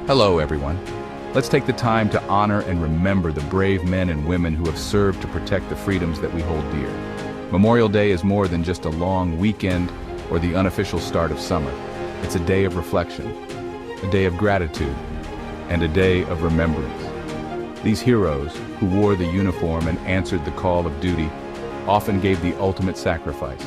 Hello, everyone. Let's take the time to honor and remember the brave men and women who have served to protect the freedoms that we hold dear. Memorial Day is more than just a long weekend or the unofficial start of summer. It's a day of reflection, a day of gratitude, and a day of remembrance. These heroes, who wore the uniform and answered the call of duty, often gave the ultimate sacrifice.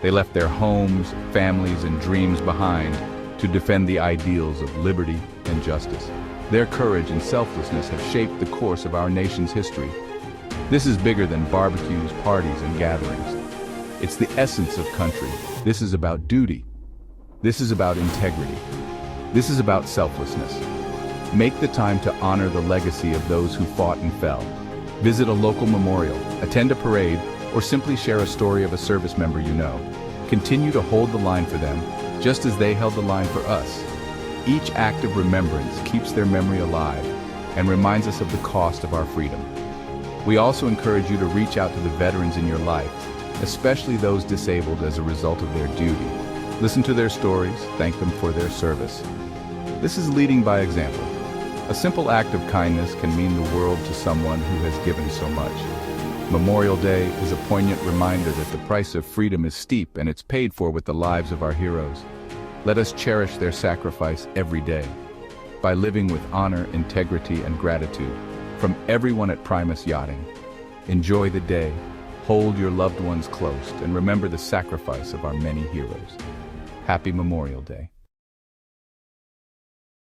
They left their homes, families, and dreams behind to defend the ideals of liberty and justice. Their courage and selflessness have shaped the course of our nation's history. This is bigger than barbecues, parties, and gatherings. It's the essence of country. This is about duty. This is about integrity. This is about selflessness. Make the time to honor the legacy of those who fought and fell. Visit a local memorial, attend a parade, or simply share a story of a service member you know. Continue to hold the line for them, just as they held the line for us. Each act of remembrance keeps their memory alive and reminds us of the cost of our freedom. We also encourage you to reach out to the veterans in your life, especially those disabled as a result of their duty. Listen to their stories, thank them for their service. This is leading by example. A simple act of kindness can mean the world to someone who has given so much. Memorial Day is a poignant reminder that the price of freedom is steep and it's paid for with the lives of our heroes. Let us cherish their sacrifice every day by living with honor, integrity, and gratitude. From everyone at Primus Yachting, enjoy the day, hold your loved ones close, and remember the sacrifice of our many heroes. Happy Memorial Day.